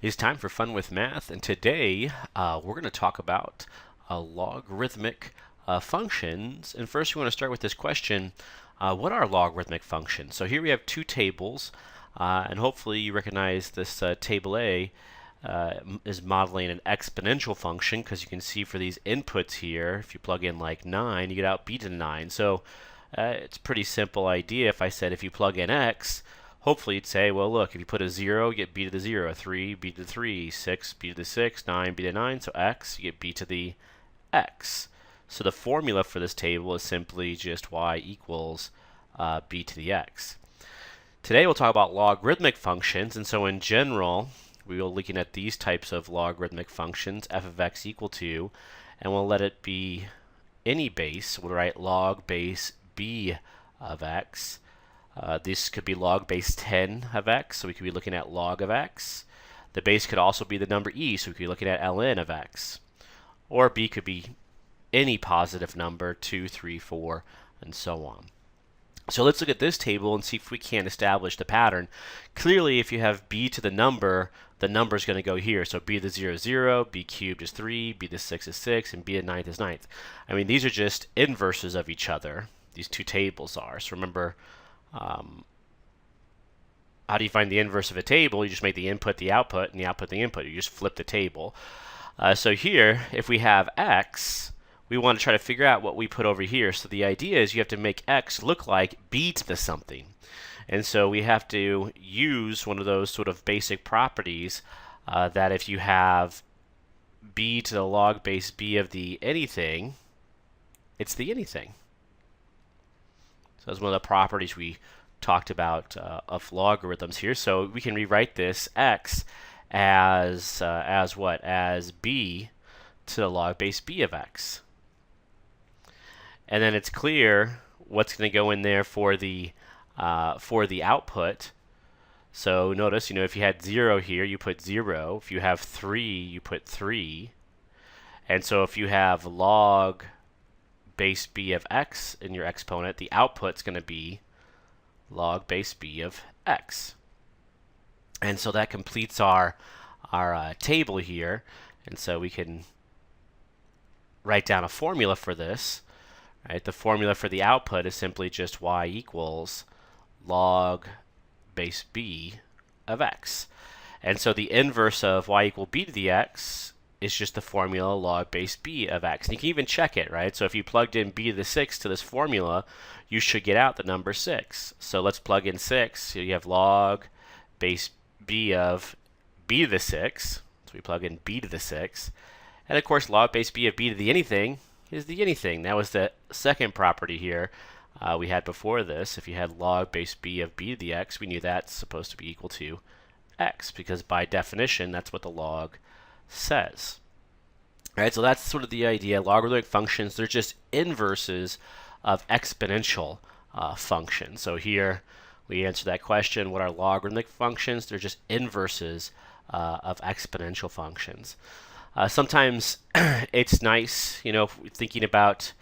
It's time for Fun with Math, and today we're going to talk about logarithmic functions. And first, we want to start with this question: what are logarithmic functions? So here we have two tables, and hopefully you recognize this table A is modeling an exponential function, because you can see for these inputs here, if you plug in like 9, you get out b to the 9. So it's a pretty simple idea. If I said if you plug in x, hopefully you'd say, well, look, if you put a 0, you get b to the 0, 3, b to the 3, 6, b to the 6, 9, b to the 9, so x, you get b to the x. So the formula for this table is simply just y equals b to the x. Today we'll talk about logarithmic functions, and so in general, we will be looking at these types of logarithmic functions, f of x equal to, and we'll let it be any base. We'll write log base b of x. This could be log base 10 of x, so we could be looking at log of x. The base could also be the number e, so we could be looking at ln of x. Or b could be any positive number, 2, 3, 4, and so on. So let's look at this table and see if we can establish the pattern. Clearly, if you have b to the number is going to go here. So b to the 0 is 0, b cubed is 3, b to the 6 is 6, and b to the 9th is 9th. I mean, these are just inverses of each other. These two tables are. So remember, how do you find the inverse of a table? You just make the input the output, and the output the input. You just flip the table. So here, if we have x, we want to try to figure out what we put over here. So the idea is you have to make x look like b to the something. And so we have to use one of those sort of basic properties that if you have b to the log base b of the anything, it's the anything. So that's one of the properties we talked about of logarithms here. So we can rewrite this x as what? As b to the log base b of x. And then it's clear what's going to go in there for the output. So notice, if you had 0 here, you put 0. If you have 3, you put 3. And so if you have log base b of x in your exponent, the output's going to be log base b of x. And so that completes our table here. And so we can write down a formula for this. Right? The formula for the output is simply just y equals log base b of x. And so the inverse of y equal b to the x is just the formula log base b of x. And you can even check it, right? So if you plugged in b to the 6 to this formula, you should get out the number 6. So let's plug in 6. So you have log base b of b to the 6. So we plug in b to the 6. And of course, log base b of b to the anything is the anything. That was the second property here we had before this. If you had log base b of b to the x, we knew that's supposed to be equal to x, because by definition, that's what the log says. All right, so that's sort of the idea. Logarithmic functions, they're just inverses of exponential functions. So here we answer that question, what are logarithmic functions? They're just inverses of exponential functions. Sometimes it's nice, thinking about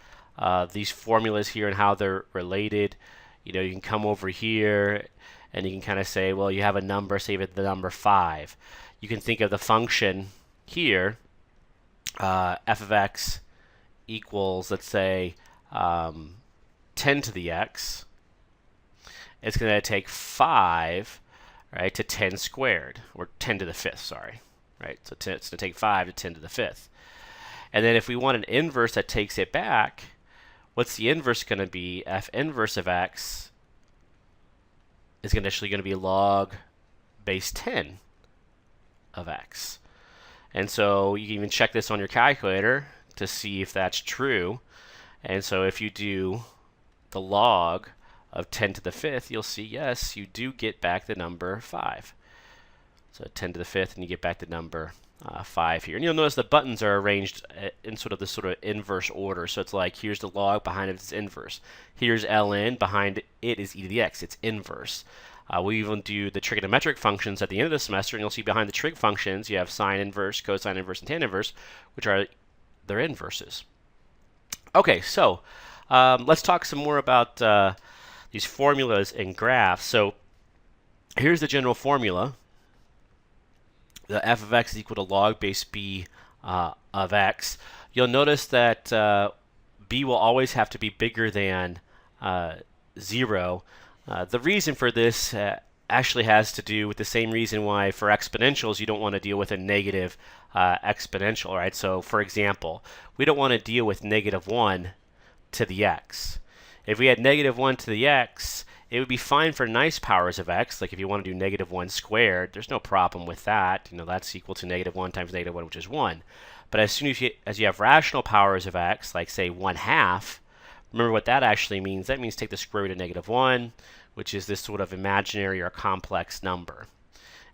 these formulas here and how they're related. You can come over here and you can kind of say, well, you have a number, say the number 5. You can think of the function here, f of x equals, let's say, 10 to the x. It's going to take 5, right, to 10 squared, or 10 to the 5th, sorry. Right, so it's going to take 5 to 10 to the 5th. And then if we want an inverse that takes it back, what's the inverse going to be? F inverse of x is actually going to be log base 10 of x. And so you can even check this on your calculator to see if that's true. And so if you do the log of 10 to the 5th, you'll see, yes, you do get back the number 5. So 10 to the 5th, and you get back the number 5 here. And you'll notice the buttons are arranged in sort of this sort of inverse order. So it's like, here's the log, behind it is inverse. Here's ln, behind it is e to the x. It's inverse. We even do the trigonometric functions at the end of the semester, and you'll see behind the trig functions, you have sine inverse, cosine inverse, and tan inverse, which are their inverses. Okay, so let's talk some more about these formulas and graphs. So here's the general formula. the f of x is equal to log base b of x, you'll notice that b will always have to be bigger than 0. The reason for this actually has to do with the same reason why for exponentials you don't want to deal with a negative exponential, right? So for example, we don't want to deal with -1 to the x. If we had -1 to the x, it would be fine for nice powers of x, like if you want to do -1 squared, there's no problem with that. You know, that's equal to -1 times -1, which is 1. But as soon as you have rational powers of x, like say 1/2, remember what that actually means. That means take the square root of -1, which is this sort of imaginary or complex number.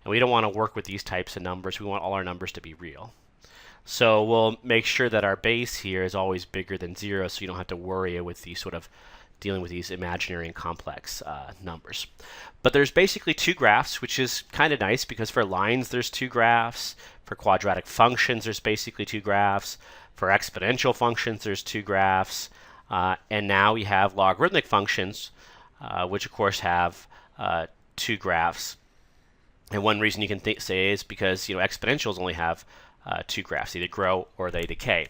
And we don't want to work with these types of numbers. We want all our numbers to be real. So we'll make sure that our base here is always bigger than 0, so you don't have to worry with these sort of dealing with these imaginary and complex numbers. But there's basically two graphs, which is kind of nice because for lines there's two graphs. For quadratic functions there's basically two graphs. For exponential functions there's two graphs. And now we have logarithmic functions, which of course have two graphs. And one reason you can say is because exponentials only have two graphs, either grow or they decay.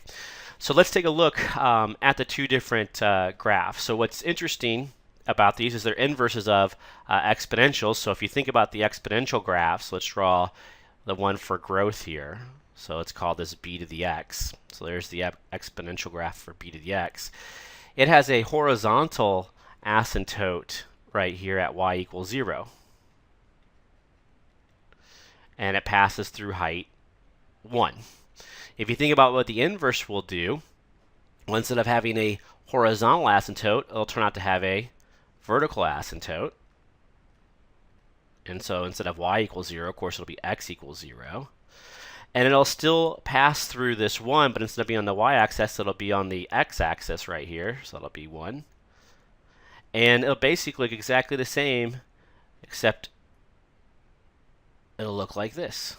So let's take a look at the two different graphs. So what's interesting about these is they're inverses of exponentials. So if you think about the exponential graphs, let's draw the one for growth here. So let's call this b to the x. So there's the exponential graph for b to the x. It has a horizontal asymptote right here at y equals 0. And it passes through height 1. If you think about what the inverse will do, well, instead of having a horizontal asymptote, it'll turn out to have a vertical asymptote. And so instead of y equals 0, of course, it'll be x equals 0. And it'll still pass through this 1, but instead of being on the y-axis, it'll be on the x-axis right here. So it'll be 1. And it'll basically look exactly the same, except it'll look like this.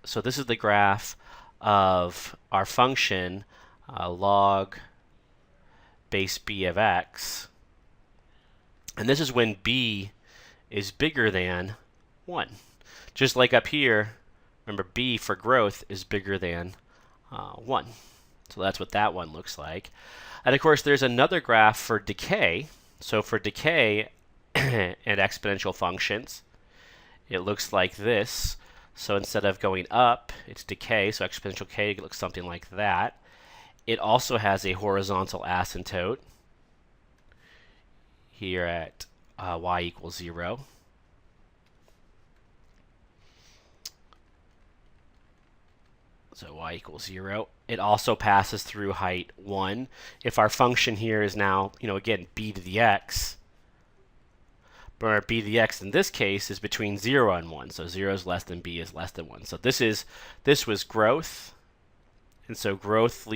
So this is the graph of our function log base b of x. And this is when b is bigger than 1. Just like up here, remember b for growth is bigger than 1. So that's what that one looks like. And of course, there's another graph for decay. So for decay and exponential functions, it looks like this. So instead of going up, it's decay. So exponential k looks something like that. It also has a horizontal asymptote here at y equals 0. So y equals 0. It also passes through height 1. If our function here is now, again, b to the x, but our b to the x in this case is between 0 and 1. So 0 is less than b is less than 1. So this was growth. And so growth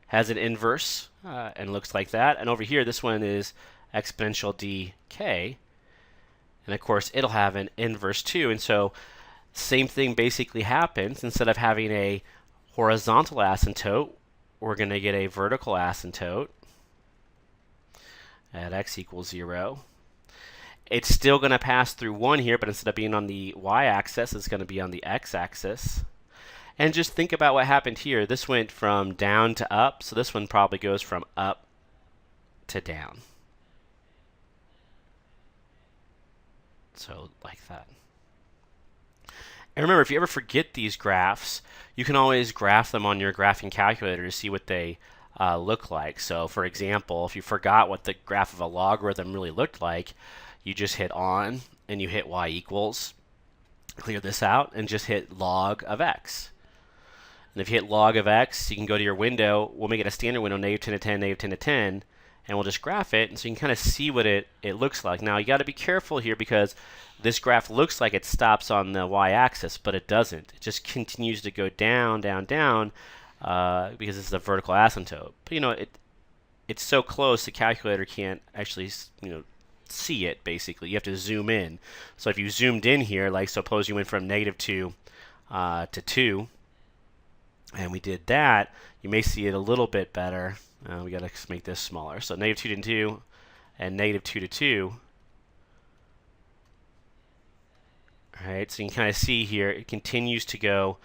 has an inverse and looks like that. And over here, this one is exponential decay. And of course, it'll have an inverse too. And so same thing basically happens. Instead of having a horizontal asymptote, we're going to get a vertical asymptote at x equals 0. It's still going to pass through 1 here, but instead of being on the y-axis, it's going to be on the x-axis. And just think about what happened here. This went from down to up, so this one probably goes from up to down. So like that. And remember, if you ever forget these graphs, you can always graph them on your graphing calculator to see what they look like. So for example, if you forgot what the graph of a logarithm really looked like, you just hit on and you hit y equals, clear this out, and just hit log of x. And if you hit log of x, you can go to your window. We'll make it a standard window, -10 to 10, -10 to 10, and we'll just graph it, and so you can kind of see what it looks like. Now you got to be careful here because this graph looks like it stops on the y-axis, but it doesn't. It just continues to go down, down, down, because this is a vertical asymptote. But it's so close the calculator can't actually see it. Basically, you have to zoom in. So if you zoomed in here, like suppose you went from -2 to 2, and we did that, you may see it a little bit better. We got to make this smaller. So -2 to 2 and -2 to 2. All right, so you can kind of see here it continues to go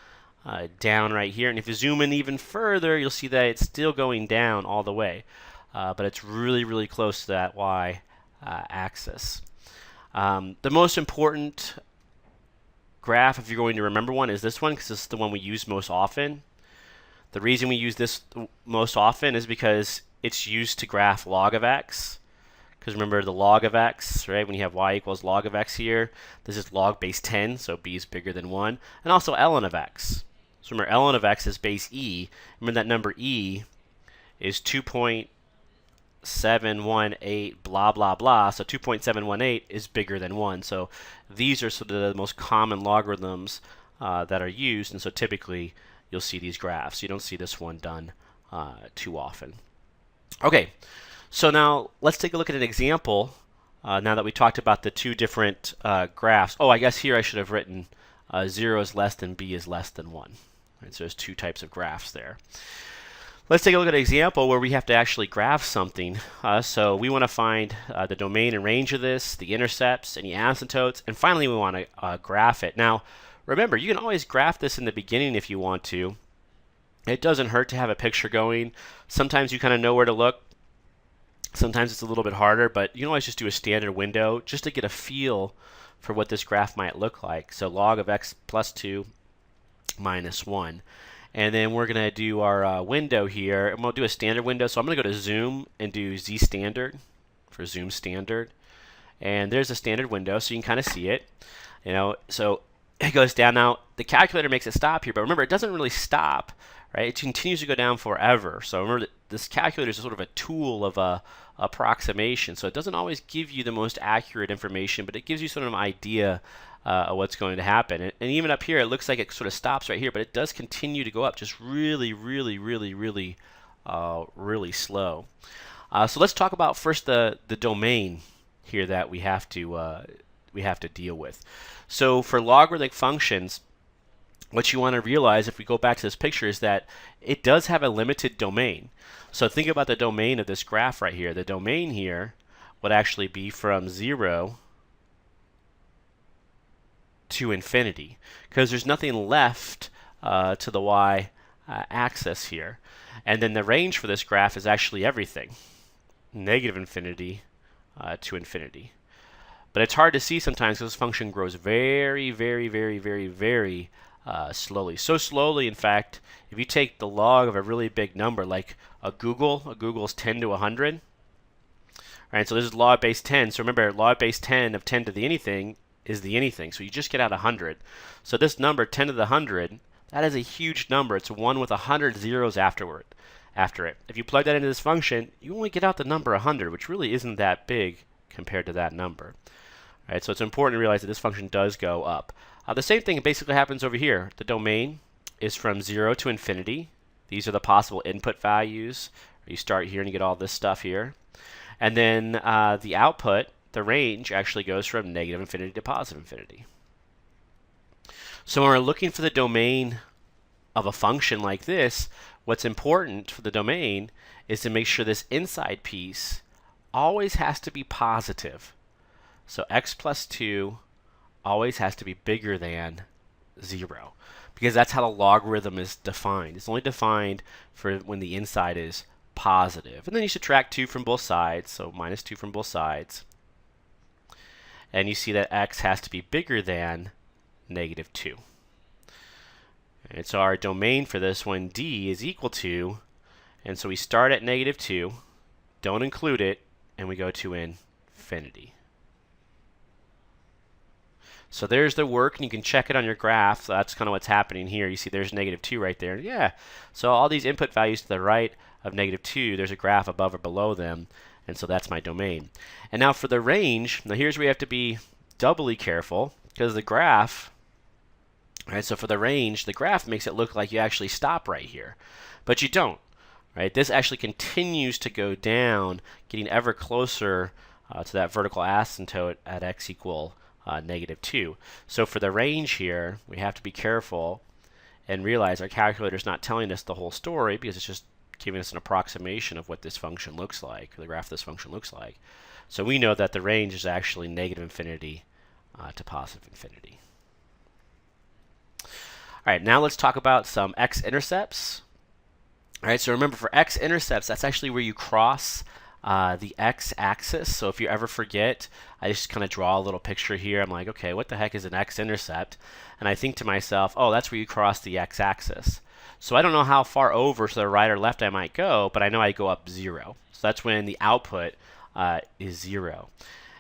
down right here, and if you zoom in even further, you'll see that it's still going down all the way, but it's really close to that y axis. The most important graph, if you're going to remember one, is this one, because this is the one we use most often. The reason we use this most often is because it's used to graph log of x. Because remember the log of x, right? When you have y equals log of x here, this is log base 10, so b is bigger than 1. And also ln of x. So remember, ln of x is base e. Remember that number e is 2.718 blah blah blah, so 2.718 is bigger than 1. So these are sort of the most common logarithms that are used, and so typically you'll see these graphs. You don't see this one done too often. Okay, so now let's take a look at an example now that we talked about the two different graphs. Oh, I guess here I should have written 0 is less than b is less than 1. Right, so there's two types of graphs there. Let's take a look at an example where we have to actually graph something. So we want to find the domain and range of this, the intercepts, any asymptotes, and finally we want to graph it. Now, remember, you can always graph this in the beginning if you want to. It doesn't hurt to have a picture going. Sometimes you kind of know where to look. Sometimes it's a little bit harder, but you can always just do a standard window just to get a feel for what this graph might look like. So log of x plus 2 minus 1. And then we're going to do our window here, and we'll do a standard window. So I'm going to go to zoom and do z standard for zoom standard. And there's a standard window, so you can kind of see it. You know, so it goes down. Now the calculator makes it stop here, but remember, it doesn't really stop, right? It continues to go down forever. So remember that this calculator is sort of a tool of approximation. So it doesn't always give you the most accurate information, but it gives you sort of an idea of what's going to happen. And even up here, it looks like it sort of stops right here, but it does continue to go up, just really slow. So let's talk about first the domain here that we have to deal with. So for logarithmic functions, what you want to realize, if we go back to this picture, is that it does have a limited domain. So think about the domain of this graph right here. The domain here would actually be from 0 to infinity, because there's nothing left to the y axis here. And then the range for this graph is actually everything, negative infinity to infinity. But it's hard to see sometimes because this function grows very slowly. So slowly, in fact, if you take the log of a really big number like a Google is 10 to 100. All right, so this is log base 10. So remember, log base 10 of 10 to the anything is the anything. So you just get out 100. So this number, 10 to the 100, that is a huge number. It's 1 with 100 zeros after it. If you plug that into this function, you only get out the number 100, which really isn't that big compared to that number. All right, so it's important to realize that this function does go up. The same thing basically happens over here. The domain is from 0 to infinity. These are the possible input values. You start here and you get all this stuff here. And then the output, the range, actually goes from negative infinity to positive infinity. So when we're looking for the domain of a function like this, what's important for the domain is to make sure this inside piece always has to be positive. So x plus 2 always has to be bigger than 0, because that's how the logarithm is defined. It's only defined for when the inside is positive. And then you subtract 2 from both sides, so minus 2 from both sides. And you see that x has to be bigger than negative 2. And so our domain for this one, d, is equal to, and so we start at negative 2, don't include it, and we go to infinity. So there's the work, and you can check it on your graph. So that's kind of what's happening here. You see there's negative 2 right there. Yeah, so all these input values to the right of negative 2, there's a graph above or below them, and so that's my domain. And now for the range, now here's where you have to be doubly careful, because the graph, right, so for the range, the graph makes it look like you actually stop right here, but you don't. Right? This actually continues to go down, getting ever closer to that vertical asymptote at x equal negative 2. So for the range here, we have to be careful and realize our calculator is not telling us the whole story, because it's just giving us an approximation of what this function looks like, or the graph of this function looks like. So we know that the range is actually negative infinity to positive infinity. All right, now let's talk about some x-intercepts. All right, so remember for x-intercepts, that's actually where you cross the x-axis. So if you ever forget, I just kind of draw a little picture here. I'm like, okay, what the heck is an x-intercept? And I think to myself, oh, that's where you cross the x-axis. So I don't know how far over to the right or left I might go, but I know I go up 0. So that's when the output is 0.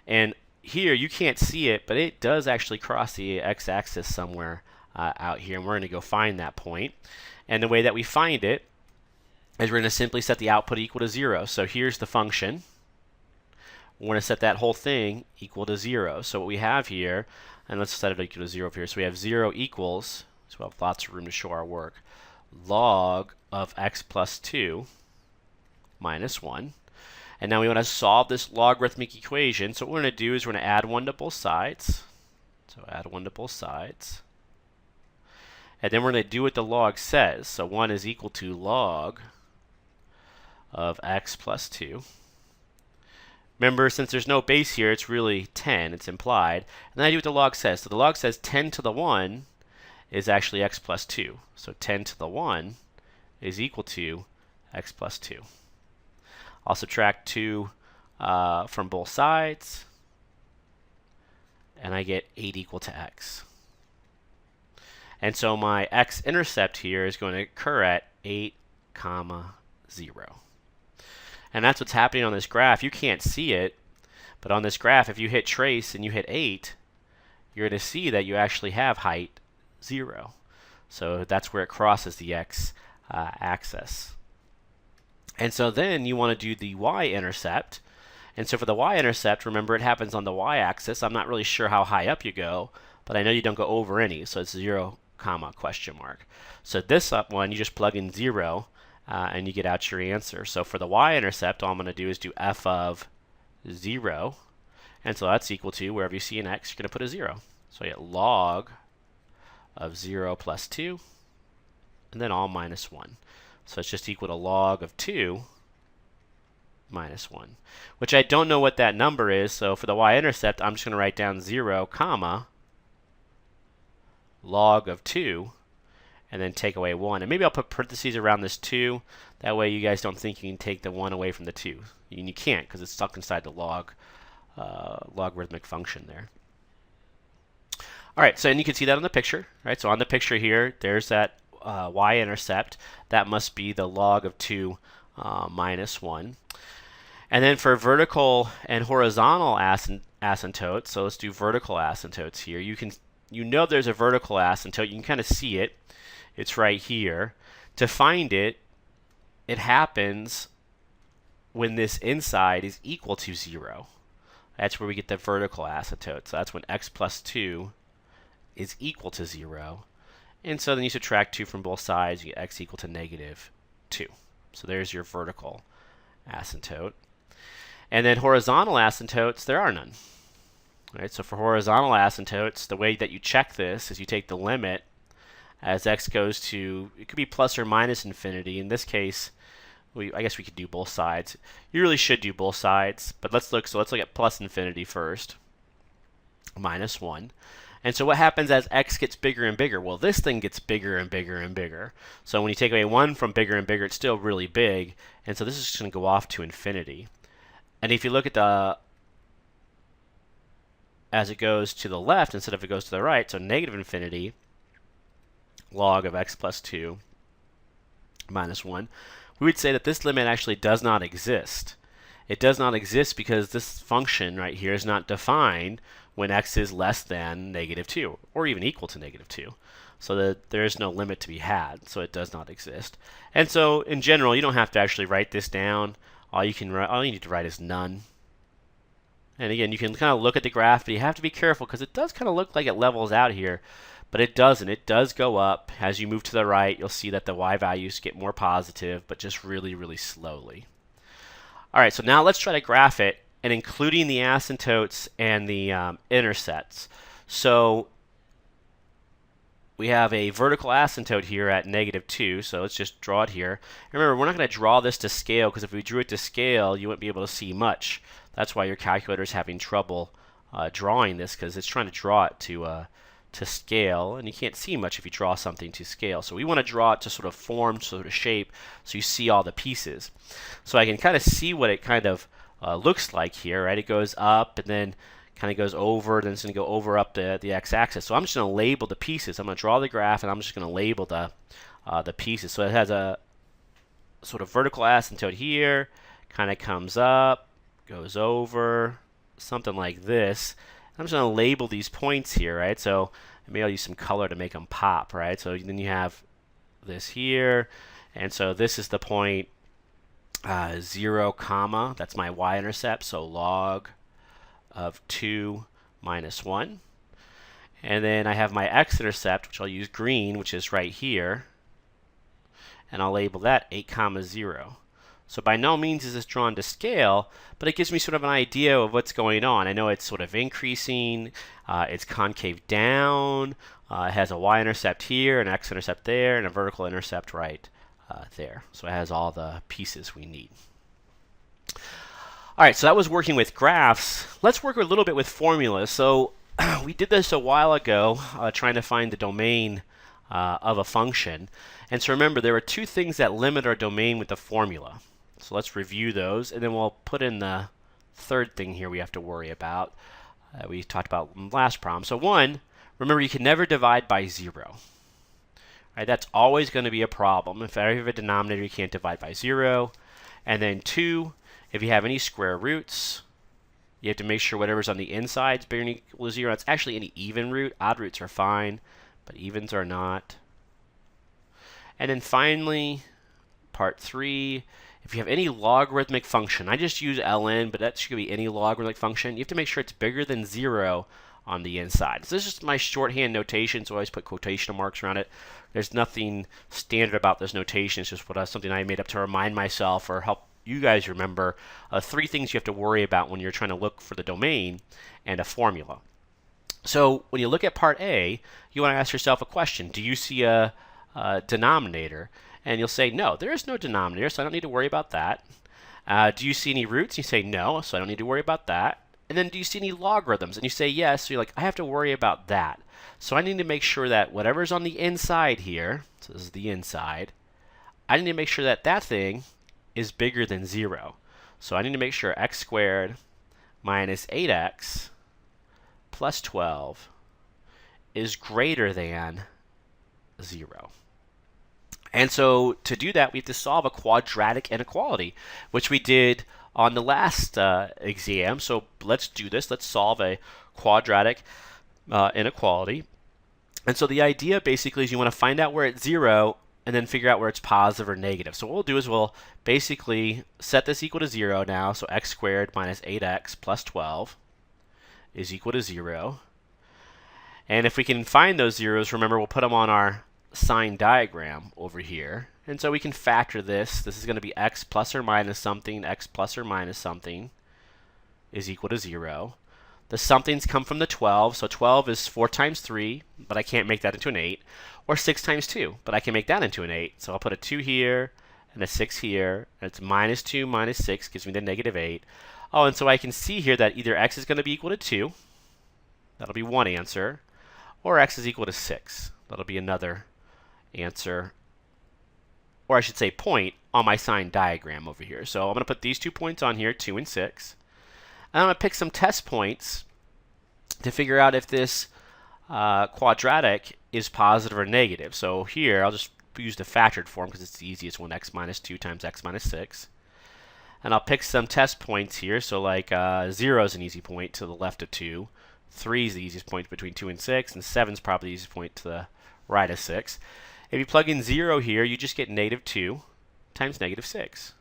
And here you can't see it, but it does actually cross the x-axis somewhere out here, and we're going to go find that point. And the way that we find it is we're going to simply set the output equal to 0. So here's the function. We're going to set that whole thing equal to 0. So what we have here, and let's set it equal to 0 here. So we have 0 equals, so we have lots of room to show our work, log of x plus 2 minus 1. And now we want to solve this logarithmic equation. So what we're going to do is we're going to add 1 to both sides. So add 1 to both sides. And then we're going to do what the log says. So 1 is equal to log of x plus 2. Remember, since there's no base here, it's really 10. It's implied. And then I do what the log says. So the log says 10 to the 1 is actually x plus 2. So 10 to the 1 is equal to x plus 2. I'll subtract 2 from both sides, and I get 8 equal to x. And so my x-intercept here is going to occur at 8, 0. And that's what's happening on this graph. You can't see it, but on this graph, if you hit trace and you hit 8, you're going to see that you actually have height 0. So that's where it crosses the x-axis. And so then you want to do the y-intercept. And so for the y-intercept, remember it happens on the y-axis. I'm not really sure how high up you go, but I know you don't go over any. So it's 0, question mark. So this up one, you just plug in 0, and you get out your answer. So for the y-intercept, all I'm going to do is do f of 0. And so that's equal to, wherever you see an x, you're going to put a 0. So I get log of 0 plus 2, and then all minus 1. So it's just equal to log of 2 minus 1, which I don't know what that number is. So for the y-intercept, I'm just going to write down 0, log of 2, and then take away 1. And maybe I'll put parentheses around this 2. That way you guys don't think you can take the 1 away from the 2. And you can't, because it's stuck inside the logarithmic function there. All right, so and you can see that on the picture, right? So on the picture here, there's that y-intercept. That must be the log of 2 minus 1. And then for vertical and horizontal asymptotes, so let's do vertical asymptotes here. You know there's a vertical asymptote. You can kind of see it. It's right here. To find it, it happens when this inside is equal to 0. That's where we get the vertical asymptote. So that's when x plus 2 is equal to 0. And so then you subtract 2 from both sides, you get x equal to negative 2. So there's your vertical asymptote. And then horizontal asymptotes, there are none. All right, so for horizontal asymptotes, the way that you check this is you take the limit as x goes to, it could be plus or minus infinity. In this case, I guess we could do both sides. You really should do both sides, but let's look at plus infinity first, minus 1. And so what happens as x gets bigger and bigger? Well, this thing gets bigger and bigger and bigger. So when you take away 1 from bigger and bigger, it's still really big. And so this is just going to go off to infinity. And if you look at as it goes to the left instead of it goes to the right, so negative infinity, log of x plus 2 minus 1, we would say that this limit actually does not exist. It does not exist because this function right here is not defined when x is less than negative 2 or even equal to negative 2. So that there is no limit to be had, so it does not exist. And so in general, you don't have to actually write this down. All you need to write is none. And again, you can kind of look at the graph, but you have to be careful because it does kind of look like it levels out here, but it doesn't. It does go up. As you move to the right, you'll see that the y values get more positive, but just really, really slowly. All right, so now let's try to graph it, and including the asymptotes and the intercepts. So we have a vertical asymptote here at negative 2, so let's just draw it here. Remember, we're not going to draw this to scale, because if we drew it to scale, you wouldn't be able to see much. That's why your calculator is having trouble drawing this, because it's trying to draw it to to scale, and you can't see much if you draw something to scale. So we want to draw it to sort of form, sort of shape, so you see all the pieces. So I can kind of see what it kind of looks like here, right? It goes up and then kind of goes over, then it's going to go over up the x-axis. So I'm just going to label the pieces. I'm going to draw the graph, and I'm just going to label the pieces. So it has a sort of vertical asymptote here, kind of comes up, goes over, something like this. I'm just going to label these points here, right? So maybe I'll use some color to make them pop, right? So then you have this here, and so this is the point 0, comma, that's my y-intercept, so log of 2 minus 1. And then I have my x-intercept, which I'll use green, which is right here, and I'll label that 8 comma 0. So by no means is this drawn to scale, but it gives me sort of an idea of what's going on. I know it's sort of increasing, it's concave down, it has a y-intercept here, an x-intercept there, and a vertical intercept right there. So it has all the pieces we need. All right, so that was working with graphs. Let's work a little bit with formulas. So we did this a while ago, trying to find the domain of a function. And so remember, there are two things that limit our domain with the formula. So let's review those, and then we'll put in the third thing here we have to worry about. We talked about in the last problem. So one, remember you can never divide by 0. Right, that's always going to be a problem. If I have a denominator, you can't divide by 0. And then 2, if you have any square roots, you have to make sure whatever's on the inside is bigger than or equal to 0. It's actually any even root. Odd roots are fine, but evens are not. And then finally, part 3, if you have any logarithmic function, I just use ln, but that should be any logarithmic function, you have to make sure it's bigger than 0 on the inside. So this is just my shorthand notation, so I always put quotation marks around it. There's nothing standard about this notation. It's just something I made up to remind myself or help you guys remember 3 things you have to worry about when you're trying to look for the domain and a formula. So when you look at part A, you want to ask yourself a question. Do you see a denominator? And you'll say, no, there is no denominator, so I don't need to worry about that. Do you see any roots? You say, no, so I don't need to worry about that. And then do you see any logarithms? And you say, yes, so you're like, I have to worry about that. So I need to make sure that whatever's on the inside here, so this is the inside, I need to make sure that that thing is bigger than 0. So I need to make sure x squared minus 8x plus 12 is greater than 0. And so to do that, we have to solve a quadratic inequality, which we did on the last exam. So let's do this. Let's solve a quadratic inequality. And so the idea basically is you want to find out where it's 0 and then figure out where it's positive or negative. So what we'll do is we'll basically set this equal to 0 now. So x squared minus 8x plus 12 is equal to 0. And if we can find those zeros, remember we'll put them on our sign diagram over here. And so we can factor this. This is going to be x plus or minus something. X plus or minus something is equal to 0. The somethings come from the 12. So 12 is 4 times 3, but I can't make that into an 8. Or 6 times 2, but I can make that into an 8. So I'll put a 2 here and a 6 here. And it's minus 2 minus 6 gives me the negative 8. Oh, and so I can see here that either x is going to be equal to 2. That'll be one answer. Or x is equal to 6. That'll be another answer, or I should say point, on my sign diagram over here. So I'm going to put these 2 points on here, 2 and 6. And I'm going to pick some test points to figure out if this quadratic is positive or negative. So here, I'll just use the factored form because it's the easiest one, x minus 2 times x minus 6. And I'll pick some test points here. So like 0 is an easy point to the left of 2. 3 is the easiest point between 2 and 6. And 7 is probably the easiest point to the right of 6. If you plug in 0 here, you just get negative 2 times negative 6.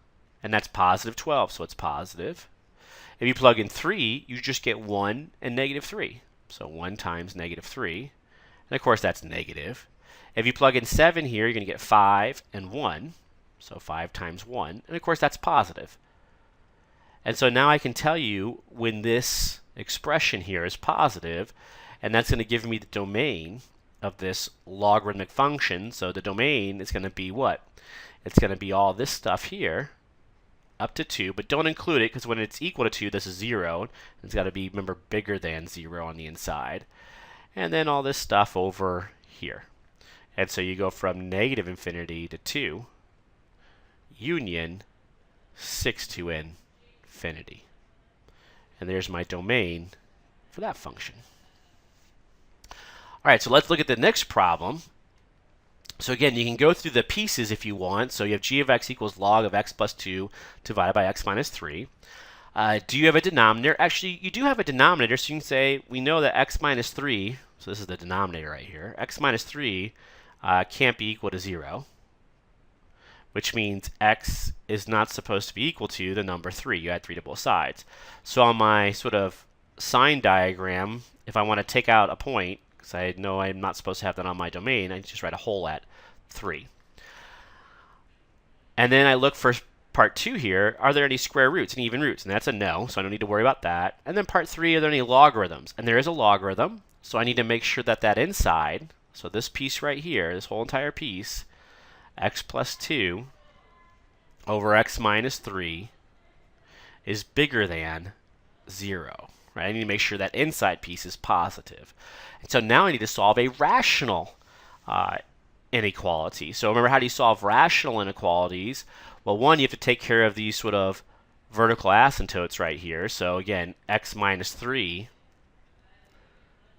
And that's positive 12, so it's positive. If you plug in 3, you just get 1 and negative 3. So 1 times negative 3. And of course, that's negative. If you plug in 7 here, you're going to get 5 and 1. So 5 times 1. And of course, that's positive. And so now I can tell you when this expression here is positive, and that's going to give me the domain of this logarithmic function. So the domain is going to be what? It's going to be all this stuff here up to 2, but don't include it because when it's equal to 2, this is 0. It's got to be, remember, bigger than 0 on the inside. and then all this stuff over here. And so you go from negative infinity to 2, union 6 to infinity. And there's my domain for that function. All right, so let's look at the next problem. So again, you can go through the pieces if you want. So you have g of x equals log of x plus 2 divided by x minus 3. Do you have a denominator? Actually, you do have a denominator, so you can say we know that x minus 3, so this is the denominator right here, x minus 3 can't be equal to 0, which means x is not supposed to be equal to the number 3. You add 3 to both sides. So on my sort of sign diagram, if I want to take out a point, because I know I'm not supposed to have that on my domain, I just write a hole at 3. And then I look for part 2 here, are there any square roots and even roots? And that's a no, so I don't need to worry about that. And then part 3, are there any logarithms? And there is a logarithm, so I need to make sure that that inside, so this piece right here, this whole entire piece, x plus 2 over x minus 3 is bigger than 0. Right? I need to make sure that inside piece is positive. And so now I need to solve a rational inequality. So remember, how do you solve rational inequalities? Well, one, you have to take care of these sort of vertical asymptotes right here. So again, x minus 3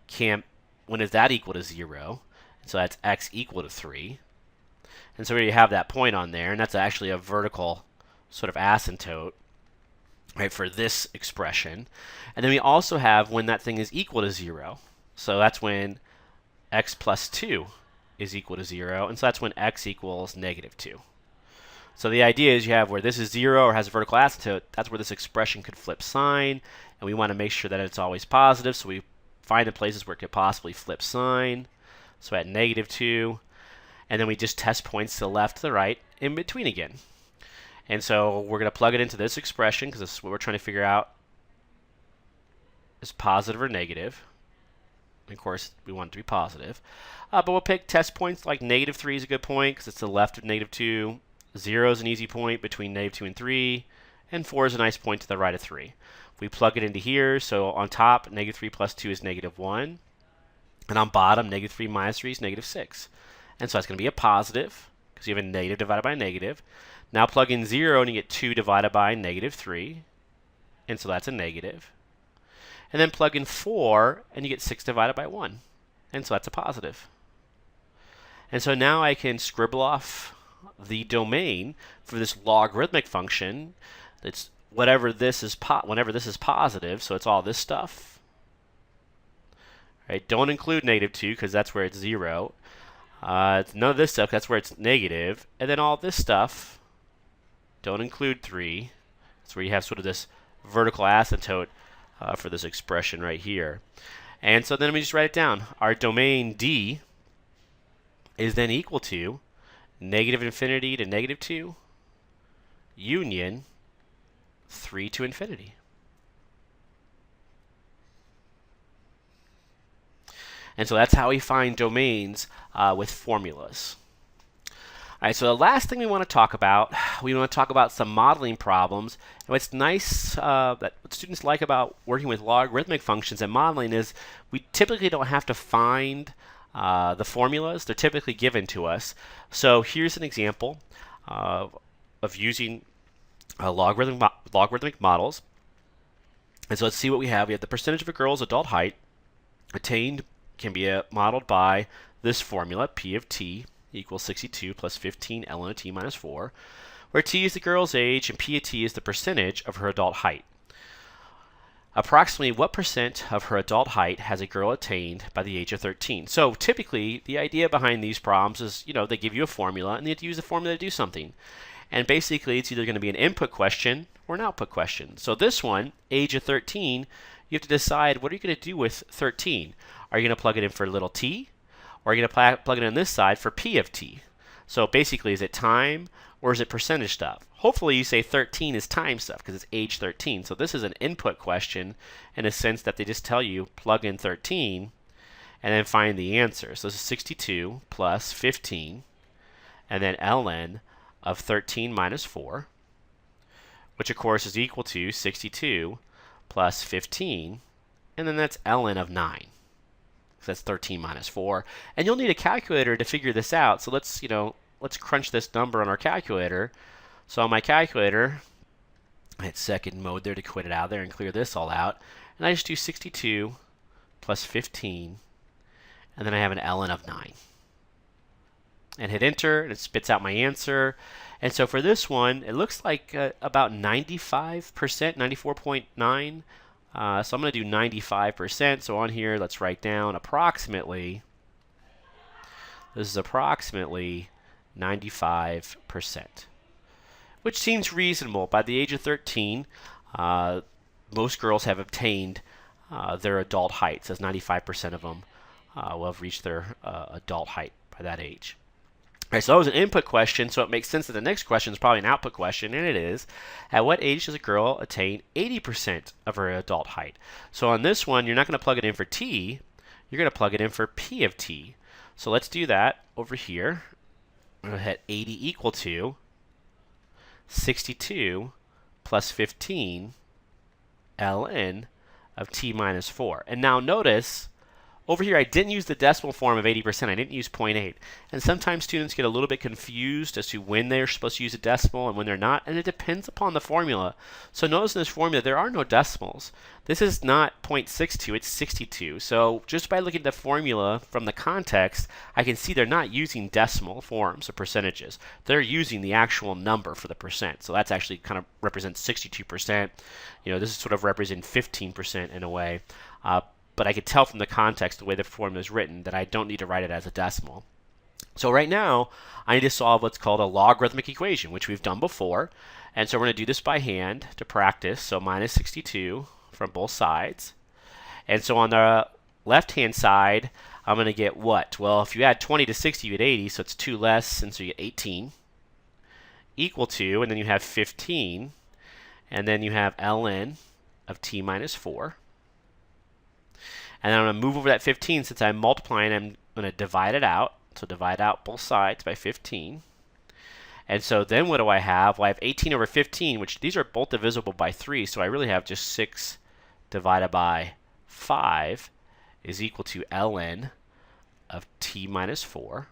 can't, when is that equal to 0? So that's x equal to 3. And so we have that point on there, and that's actually a vertical sort of asymptote, right, for this expression. And then we also have when that thing is equal to 0. So that's when x plus 2 is equal to 0, and so that's when x equals negative 2. So the idea is you have where this is 0 or has a vertical asymptote, that's where this expression could flip sign, and we want to make sure that it's always positive, so we find the places where it could possibly flip sign. So at negative 2, and then we just test points to the left, to the right, in between again. And so we're going to plug it into this expression, because this is what we're trying to figure out is positive or negative. Of course, we want it to be positive. But we'll pick test points like negative 3 is a good point, because it's to the left of negative 2. 0 is an easy point between negative 2 and 3. And 4 is a nice point to the right of 3. We plug it into here, so on top, negative 3 plus 2 is negative 1. And on bottom, negative 3 minus 3 is negative 6. And so that's going to be a positive, because you have a negative divided by a negative. Now plug in 0, and you get 2 divided by negative 3. And so that's a negative. And then plug in 4, and you get 6 divided by 1. And so that's a positive. And so now I can scribble off the domain for this logarithmic function. It's whenever this is positive, so it's all this stuff. Right? Don't include negative 2, because that's where it's 0. None of this stuff, that's where it's negative. And then all this stuff, don't include 3. That's where you have sort of this vertical asymptote for this expression right here. And so then let me just write it down. Our domain D is then equal to negative infinity to negative 2 union 3 to infinity. And so that's how we find domains with formulas. All right, so the last thing we want to talk about some modeling problems. And what's nice, that what students like about working with logarithmic functions and modeling is we typically don't have to find the formulas. They're typically given to us. So here's an example of using logarithmic models. And so let's see what we have. We have the percentage of a girl's adult height attained can be modeled by this formula, P of t equals 62 plus 15 ln of t minus 4, where t is the girl's age and P of t is the percentage of her adult height. Approximately what percent of her adult height has a girl attained by the age of 13? So typically, the idea behind these problems is, they give you a formula, and you have to use the formula to do something. And basically, it's either going to be an input question or an output question. So this one, age of 13, you have to decide, what are you going to do with 13? Are you going to plug it in for little t? Or are you going to plug it on this side for P of t? So basically, is it time or is it percentage stuff? Hopefully you say 13 is time stuff because it's age 13. So this is an input question in a sense that they just tell you plug in 13 and then find the answer. So this is 62 plus 15 and then ln of 13 minus 4, which of course is equal to 62 plus 15, and then that's ln of 9. because that's 13 minus 4. And you'll need a calculator to figure this out. So let's crunch this number on our calculator. So on my calculator, I hit second mode there to quit it out there and clear this all out. And I just do 62 plus 15, and then I have an ln of 9. And hit enter, and it spits out my answer. And so for this one, it looks like about 95%, 94.9. So I'm going to do 95%. So on here, let's write down approximately. This is approximately 95%, which seems reasonable. By the age of 13, most girls have obtained their adult height. So 95% of them will have reached their adult height by that age. All right, so that was an input question, so it makes sense that the next question is probably an output question, and it is, at what age does a girl attain 80% of her adult height? So on this one, you're not going to plug it in for t, you're going to plug it in for p of t. So let's do that over here. I'm going to hit 80 equal to 62 plus 15 ln of t minus 4. And now notice, over here, I didn't use the decimal form of 80%. I didn't use 0.8. And sometimes students get a little bit confused as to when they're supposed to use a decimal and when they're not. And it depends upon the formula. So notice in this formula, there are no decimals. This is not 0.62, it's 62. So just by looking at the formula from the context, I can see they're not using decimal forms of percentages. They're using the actual number for the percent. So that's actually kind of represents 62%. This is sort of represent 15% in a way. But I could tell from the context, the way the formula is written, that I don't need to write it as a decimal. So right now, I need to solve what's called a logarithmic equation, which we've done before. And so we're going to do this by hand to practice. So minus 62 from both sides. And so on the left-hand side, I'm going to get what? Well, if you add 20 to 60, you get 80, so it's 2 less, and so you get 18. Equal to, and then you have 15. And then you have ln of t minus 4. And then I'm going to move over that 15. Since I'm multiplying, I'm going to divide it out. So divide out both sides by 15. And so then what do I have? Well, I have 18 over 15, which these are both divisible by 3. So I really have just 6 divided by 5 is equal to ln of t minus 4.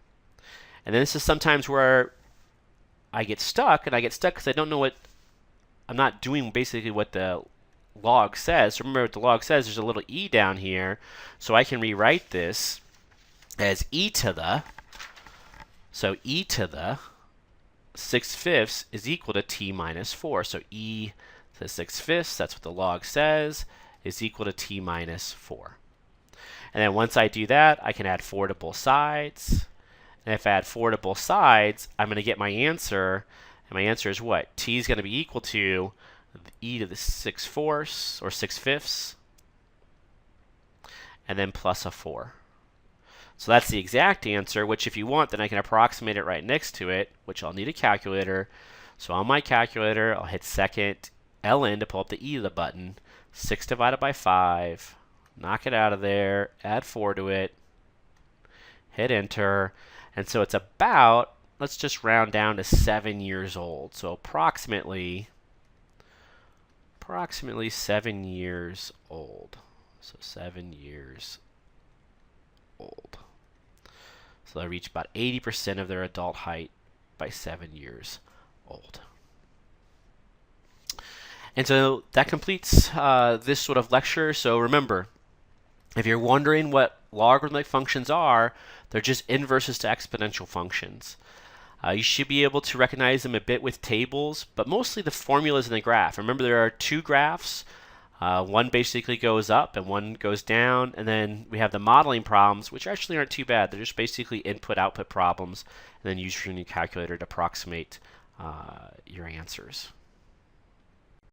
And then this is sometimes where I get stuck. And I get stuck because I don't know what, I'm not doing basically what the log says. So remember what the log says, there's a little e down here. So I can rewrite this as e to the 6/5 is equal to t minus 4. So e to the 6/5, that's what the log says, is equal to t minus 4. And then once I do that, I can add 4 to both sides. And if I add 4 to both sides, I'm going to get my answer. And my answer is what? T is going to be equal to e to the 6/4 or 6/5, and then plus a 4. So that's the exact answer, which if you want, then I can approximate it right next to it, which I'll need a calculator. So on my calculator, I'll hit second ln to pull up the e to the button. 6 divided by 5, knock it out of there, add 4 to it, hit enter. And so it's about, let's just round down to 7 years old. So approximately 7 years old. So 7 years old. So they reach about 80% of their adult height by 7 years old. And so that completes this sort of lecture. So remember, if you're wondering what logarithmic functions are, they're just inverses to exponential functions. You should be able to recognize them a bit with tables, but mostly the formulas in the graph. Remember, there are 2 graphs. One basically goes up and one goes down, and then we have the modeling problems, which actually aren't too bad. They're just basically input-output problems, and then use your new calculator to approximate your answers.